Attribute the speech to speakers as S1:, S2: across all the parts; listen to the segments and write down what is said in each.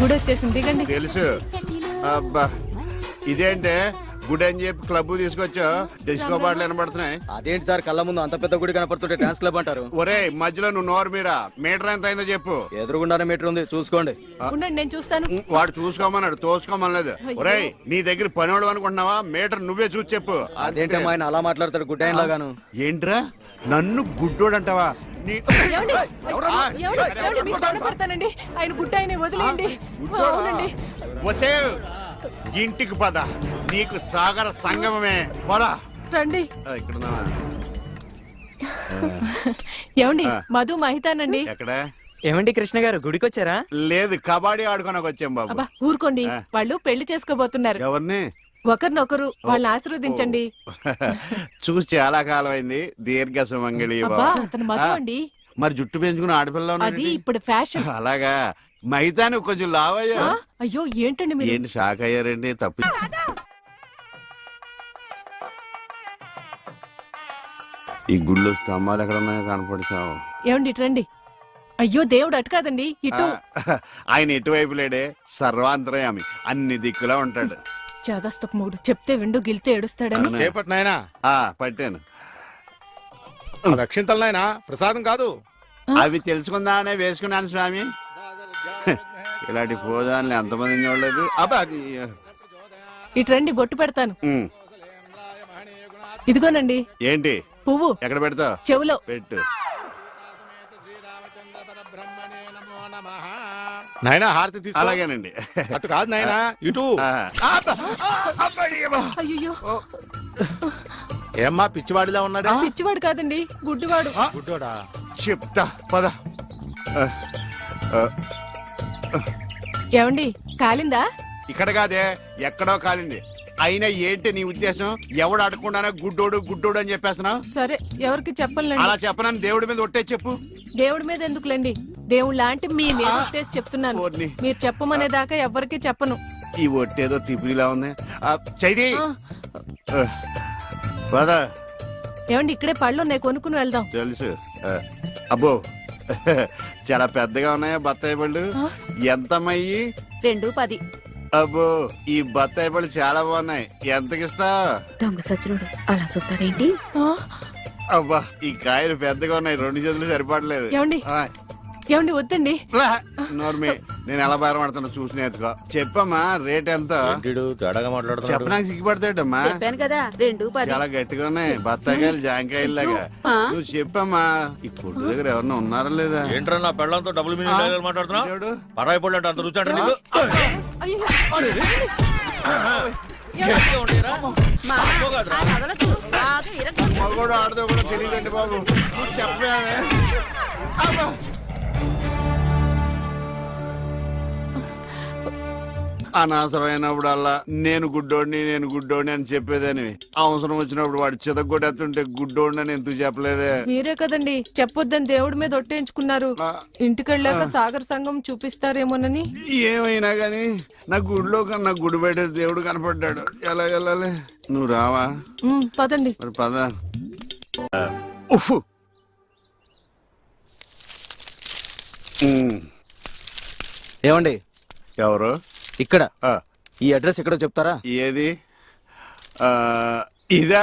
S1: గుడి వచ్చేసింది, దిగండి.
S2: తెలుసు. అబ్బా ఇదేంటే గుడి అని చెప్పి క్లబ్ తీసుకొచ్చా, డిస్కో పాటలు వినపడుతున్నాయి.
S3: అదేంటి సార్, కళ్ళ ముందు అంత పెద్ద గుడి కనపడుతుంటే డాన్స్ క్లబ్ అంటారు?
S2: ఒరే మధ్యలో నువ్వు నోరు మీరా, మీటర్ ఎంత అయిందో చెప్పు.
S3: ఎదురుగుండానే మీటర్ ఉంది, చూసుకోండి.
S1: ఉండండి, నేను చూస్తాను.
S2: వాడు చూసుకోమన్నాడు, తోసుకోమనలేదు. ఒరే నీ దగ్గర పనివాడు అనుకుంటున్నావా? మీటర్ నువ్వే చూసి చెప్పు.
S3: అదేంటమ్మా ఆయన అలా మాట్లాడతాడు గుడ్డ ఆయన లాగాను?
S2: ఏంట్రా నన్ను గుడ్డోడు అంటావా?
S1: ఏమండి? మీకు దండం పెడతానండి, ఆయన గుట్ట ఆయన వదిలేయండి. అవునండి.
S2: వసే ఇంటికి పద, నీకు సాగర సంగమమే. పదా
S1: రండి.
S2: ఇక్కడ
S1: ఏమండి? మధు మహితానండి.
S2: ఎక్కడ?
S4: ఏమండి కృష్ణ గారు, గుడికి వచ్చారా?
S2: లేదు, కబడ్డీ ఆడుకోనకు వచ్చాం బాబు.
S1: అబ్బా ఊరుకోండి, వాళ్ళు పెళ్లి చేసుకోబోతున్నారు.
S2: ఎవరిని?
S1: ఒకరినొకరు, వాళ్ళని ఆశీర్వదించండి.
S2: చూసి చాలా కాలం అయింది. దీర్ఘ సుమంగళి.
S1: అబ్బా అతను మధు అండి.
S2: మరి జుట్టు పెంచుకుని ఆడపిల్ల
S1: అది ఇప్పుడు ఫ్యాషన్.
S2: అలాగా? మైతాను కొంచెం లావయ్యా.
S1: అయ్యో ఏంటండి మీరు?
S2: ఏంటి షాక్ అయ్యారండి? తప్పి ఈ గుళ్ళు స్తంభాలు ఎక్కడ ఉన్నాయో కనపడిచావు.
S1: ఏమండి ఇటు రండి. అయ్యో దేవుడు అటు కాదండి, ఇటు.
S2: ఆయన ఎటువైపు లేడే, సర్వాంతరయామి, అన్ని దిక్కులా ఉంటాడు.
S1: చాదస్తపు మూడు, చెప్తే విండు గిల్తే ఏడుస్తాడని.
S5: చేపట్టు నాయనా.
S2: పట్టాను.
S5: రక్షింతలు నాయనా, ప్రసాదం కాదు.
S2: అవి తెలుసుకుందామనే వేసుకున్నాను స్వామి. ఇలాంటి పూజాన్ని ఎంతమంది చూడలేదు. అబ్బా
S1: ఇటు రండి, బొట్టు పెడతాను. ఇదిగోనండి.
S2: ఏంటి?
S1: పువ్వు.
S2: ఎక్కడ పెడతావు?
S1: చెవులో
S2: పెట్టు.
S5: నాయనా హారతి తీసుకో.
S2: అలాగేనండి.
S5: అటు కాదు నాయనా, ఇటు.
S1: అయ్యో
S5: ఏమ్మా పిచ్చివాడిలా ఉన్నాడా?
S1: పిచ్చివాడు కాదండి, గుడ్డివాడు.
S5: గుడ్డోడా?
S2: చెప్తా పద.
S1: ఏమండి కాలిందా?
S2: ఇక్కడ కాదే, ఎక్కడో కాలింది. అయినా ఏంటి నీ ఉద్దేశం? ఎవడు అడగకుండానే గుడ్డోడు గుడ్డోడు అని చెప్పేస్తున్నావు?
S1: సరే, ఎవరికి చెప్పలేండి.
S2: అలా చెప్పనని దేవుడి మీద ఒట్టే చెప్పు.
S1: దేవుడి మీద ఎందుకులేండి, దేవుడు లాంటి మీ మీద ఒట్టేసి చెప్తున్నాను. మీరు చెప్పమనేదాకా ఎవరికి చెప్పను.
S2: ఈ ఒట్టేదో తిప్పిలా ఉంది. చైది పద.
S1: ఏమండి ఇక్కడే పళ్ళు ఉన్నాయి, కొనుక్కుని వెళ్దాం.
S2: తెలుసు. అబ్బో చాలా పెద్దగా ఉన్నాయా బత్తాయి పళ్ళు? ఎంతమ్మయ్యి?
S6: 2.10.
S2: అబ్బో ఈ బత్తాయి పళ్ళు చాలా బాగున్నాయి. ఎంతకిస్తా?
S6: దొంగ సచ్చినోడు అలా చూస్తాడేంటి?
S2: అబ్బా ఈ కాయలు పెద్దగా ఉన్నాయి, 2 చేతులు సరిపడలేదు.
S1: ఏమండి ఏమండి వద్దండి.
S2: నోర్మి, నేను ఎలా బేరం ఆడుతున్నా చూసి నేర్చుకో. చెప్పమ్మా రేట్ ఎంత? చెప్పడానికి సిగ్గుపడతాడమ్మా.
S6: చెప్పాను కదా 2.10.
S2: చాలా గట్టిగా ఉన్నాయి బత్తాయికాయలు, జాంకాయలు లాగా. నువ్వు చెప్పమ్మా. ఈ కొట్టు దగ్గర ఎవరన్నా ఉన్నారా లేదా?
S7: ఏంట్రా నా పెళ్ళంతో డబుల్ మీనింగ్ మాట్లాడుతున్నావు? పరాయి పళ్ళు అంటే అంత రుచి అంటే నీకు?
S2: మగోడు ఆడదో కూడా తెలియదండి బాబు. చెప్పామే. అనవసరమైనప్పుడల్లా నేను గుడ్డోడిని అని చెప్పేదని, అవసరం వచ్చినప్పుడు వాడు చితగొట్టేస్తుంటే గుడ్డోడిని అని ఎందుకు చెప్పలేదే?
S1: మీరే కదండి చెప్పొద్దని దేవుడి మీద ఒట్టేయించుకున్నారు. ఇంటికెళ్ళాక సాగర్ సంఘం చూపిస్తారేమోనని.
S2: ఏమైనా గాని నా గుడిలో కన్నా గుడి బయట దేవుడు కనపడ్డాడు. ఎలా వెళ్ళాలి? నువ్వు రావా?
S1: పదండి.
S2: మరి పద. ఉఫ్.
S3: ఏమండి?
S2: ఎవరు?
S3: ఇక్కడ ఈ అడ్రస్ ఎక్కడో చెప్తారా?
S2: ఏది? ఇదా?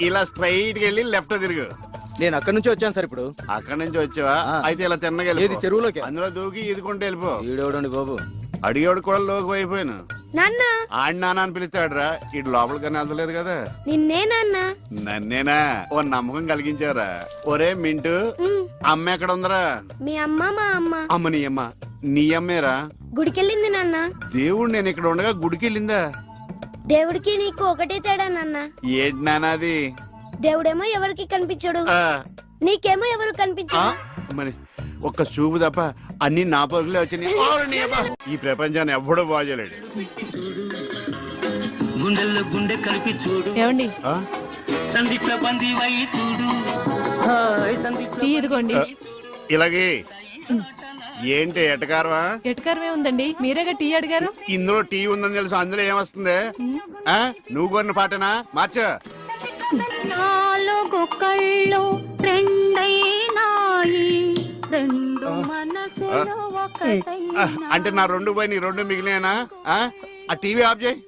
S2: ఇలా స్ట్రైట్ వెళ్ళి లెఫ్ట్ తిరుగు.
S3: నేను అక్కడి నుంచి వచ్చాను సార్. ఇప్పుడు
S2: అక్కడి నుంచి వచ్చావా? అయితే ఇలా తిన్నగా
S3: చెరువులోకి
S2: అందులో దూకి ఈదుకుంటూ వెళ్ళిపో.
S3: ఈడేవడండి బాబు,
S2: అడిగేవాడు కూడా లోకి అయిపోయాను. ఆడి నాన్న అని పిలుస్తాడు రా. ఇటు లోపలికన్నా వెళ్తలేదు కదా. నన్నేనా? ఓ నమ్మకం కలిగించారా? ఒరే మింటూ, అమ్మ ఎక్కడ ఉందరా?
S8: మీ అమ్మ మా అమ్మ.
S2: అమ్మ నీ అమ్మ? నీ అమ్మేరా?
S8: గుడికెళ్ళింది నాన్న.
S2: దేవుడు నేను ఇక్కడ ఉండగా గుడికెళ్ళిందా?
S8: దేవుడికి నీకు ఒకటే తేడా నాన్న.
S2: ఏంటి నాన్నది?
S8: దేవుడేమో ఎవరికి కనిపించడు, నీకేమో ఎవరు కనిపించడు.
S2: మరి ఒక్క చూపు తప్ప అన్ని నా పరుగులే వచ్చినాయి. ఈ ప్రపంచాన్ని ఎవ్వడూ బాగోలేడు.
S1: ఏమండి ఇదిగోండి.
S2: ఇలాగే ఏంటి ఎటకారమా?
S1: ఎటకారమే ఉందండి, మీరేగా టీ అడిగారు.
S2: ఇందులో టీ ఉందని తెలుసు, అందులో ఏమొస్తుంది? నువ్వు కొన్న పాటనా? మార్చ.
S8: నాలుగు కళ్ళు రెండైనాయి, రెండు మనసు
S2: అంటే నా రెండు పోయి నీ రెండు మిగిలినా ఆ టీవీ ఆఫ్ చేయి.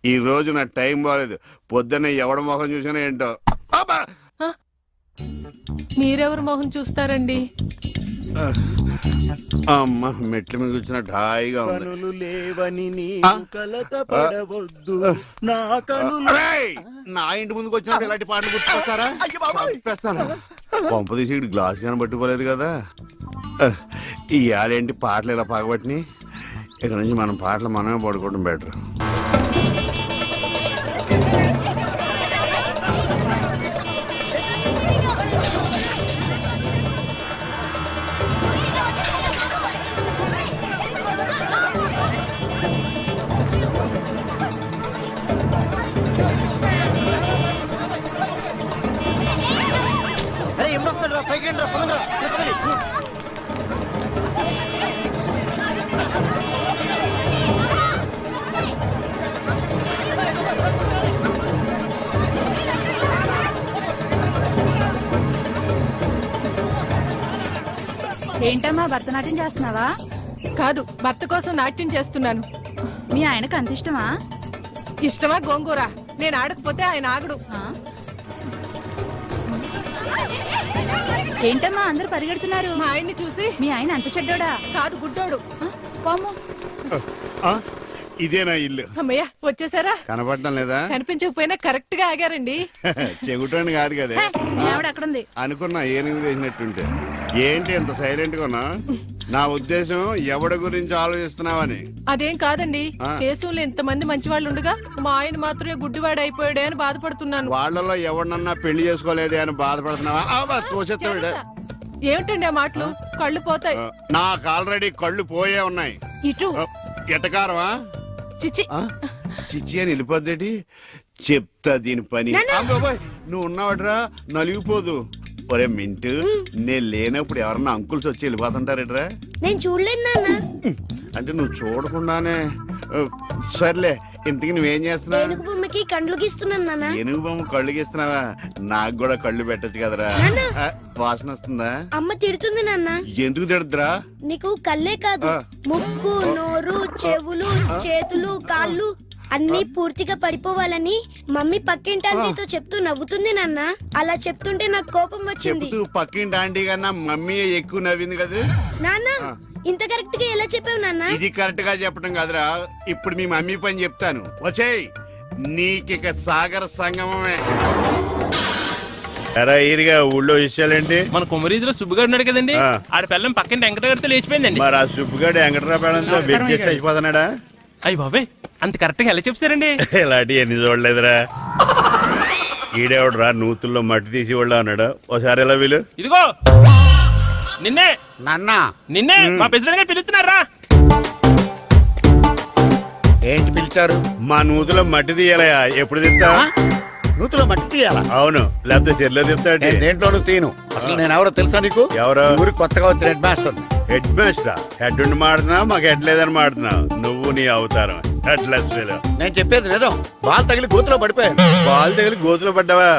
S2: ఈ రోజు నా టైం బాగాలేదు. పొద్దున్న ఎవడ మొహం చూసినా ఏంటో. అబ్బా!
S1: మీరెవరు మొహం చూస్తారండి?
S2: అమ్మ మెట్ల మీద కూర్చున్నట్టు హాయిగా ఉంది.
S3: లేవని
S2: అరేయ్! నా ఇంటి ముందుకు వచ్చినప్పుడు ఇలాంటి పాటలు గుర్తుకొస్తారా? చంపేస్తాను. పంప తీసి గ్లాస్ కానీ పట్టుకోలేదు కదా. ఈ ఆడేంటి పాటలు ఇలా పగబట్టినాయి. ఇక్కడ నుంచి మనం పాటలు మనమే పడుకోవడం బెటర్.
S3: అరే ఎప్పుడు వస్తాడు రా పైకి రా పదండి రా.
S6: ఏంటమ్మా భరతనాట్యం చేస్తున్నావా?
S1: కాదు, భర్త కోసం నాట్యం చేస్తున్నాను.
S6: మీ ఆయనకు అంత ఇష్టమా?
S1: ఇష్టమా గోంగూర? నేను ఆడకపోతే ఆయన ఆగడు.
S6: ఆ? ఏంటమ్మా అందరూ పరిగెడుతున్నారు?
S1: మా ఆయన్ని చూసి.
S6: మీ ఆయన అంత చెడ్డోడా?
S1: కాదు, గుడ్డోడు.
S6: ఆ? పాము.
S2: ఇదేనా ఇల్లు?
S1: అమ్మయ్య, వచ్చేసారా?
S2: కనపడటం లేదా?
S1: కనిపించకపోయినా కరెక్ట్ గా ఆగారండి.
S2: చెగుటని కాదు కదా.
S6: మీ ఆవిడ అక్కడుంది.
S2: అనుకున్నా ఏనుగు చేసినట్టుంటే. ఏంటి ఎంత సైలెంట్ గా ఉన్నా? నా ఉద్దేశం ఎవడి గురించి ఆలోచిస్తున్నావని.
S1: అదేం కాదండి. దేశంలో ఇంతమంది మంచి వాళ్ళు ఉండగా మా ఆయన మాత్రమే గుడ్డివాడు అయిపోయాడే అని బాధపడుతున్నాను.
S2: వాళ్ళలో ఎవడన్నా పెళ్లి చేసుకోలేదే అని బాధపడుతున్నావా? తోసేస్తాడు.
S1: ఏమిటండి ఆ మాటలు? కళ్ళు పోతాయి.
S2: నాకు ఆల్రెడీ కళ్ళు పోయే ఉన్నాయి.
S1: ఇటు.
S2: ఎటకారమా?
S1: చిచ్చి.
S2: చిచ్చి అని వెళ్ళిపోద్దేటి. చెప్తా దీని పని. బాబోయ్, నువ్వు ఉన్నావట్రా, నలిగిపోదు. ఒరే మింటు, నేను లేనప్పుడు ఎవరన్నా అంకుల్స్ వచ్చి వెళ్ళిపోతుంటారేట్రా?
S8: నేను చూడలేదు నాన్న.
S2: అంటే నువ్వు చూడకుండానే. సర్లే, ఇంతకి నువ్వేం చేస్తున్నావు?
S8: ఏనుగు బొమ్మకి కండ్లు గీస్తున్నాను నాన్న.
S2: ఏనుగు బొమ్మ కళ్ళు గీస్తున్నావా? నాకు కూడా కళ్ళు పెట్టచ్చు కదరా. వాసన వస్తుందా?
S8: అమ్మ తిడుతుంది నాన్న.
S2: ఎందుకు తిడద్దురా?
S8: నీకు కళ్ళే కాదు, ముక్కు, నోరు, చెవులు, చేతులు, కాళ్ళు అన్ని పూర్తిగా పడిపోవాలని మమ్మీ పక్కింటి ఆంటీతో చెప్తూ నవ్వుతుంది నాన్న. అలా చెప్తుంటే నాకు కోపం వచ్చింది.
S2: చెప్తూ పక్కింటి ఆంటీ కన్నా మమ్మీ ఎక్కువ నవ్వింది కదా
S8: నాన్న. ఇంత కరెక్ట్ గా ఎలా చెప్పావు నాన్న?
S2: ఇది కరెక్ట్ గా చెప్పడం కాదురా. ఇప్పుడు మీ మమ్మీ పని చెప్తాను. వచ్చేయ్, నీకిక సాగర సంగమమే. ఎరా ఈరిగా ఊళ్ళో విషయాలేంటి?
S7: మన కుమరీజులో సుబ్బుగాడు ఉన్నాడు కదండి,
S2: ఆ.
S7: ఆడ పిల్లం పక్కన వెంకటగారితో లేచిపోయిందండి.
S2: మరి ఆ సుబ్బుగాడు వెంకటరాపేడంతో వెచ్చేసి అయిపోతున్నాడా?
S7: అయ్యి బాబాయ్, అంత కరెక్ట్ గా ఎలా చెప్తారండి?
S2: ఇలాంటి ఎన్ని చూడలేదురా. ఈడేవడరా నూతుల్లో మట్టి తీసి వాళ్ళు అన్నాడు. ఒకసారి ఎలా వీలు?
S7: ఇదిగో నిన్నే
S2: నాన్నా
S7: నిన్నే మా ప్రెసిడెంట్ గారు పిలుస్తున్నారా?
S2: ఏంటి పిలిచారు? మా నూతులో మట్టి తీయాలయా. ఎప్పుడు తీస్తా?
S5: నూతులో మట్టి తీయాలా?
S2: అవును, లేకపోతే చెర్లో తీస్తాడు.
S5: దేంట్లోనూ తీను. అసలు నేను ఎవరో తెలుసా నీకు?
S2: ఎవరో?
S5: ఊరికి కొత్తగా వచ్చిన head master.
S2: Head master? Head ఉండి మాడుతున్నావు, మాకు హెడ్ లేదని మాడుతున్నావు. నువ్వు నీ అవతారం హెడ్ లెస్.
S5: నేను చెప్పేది నిజం. బాల్ తగిలి గోతులో పడిపోయాను.
S2: బాల్ తగిలి గోతులో పడ్డావా?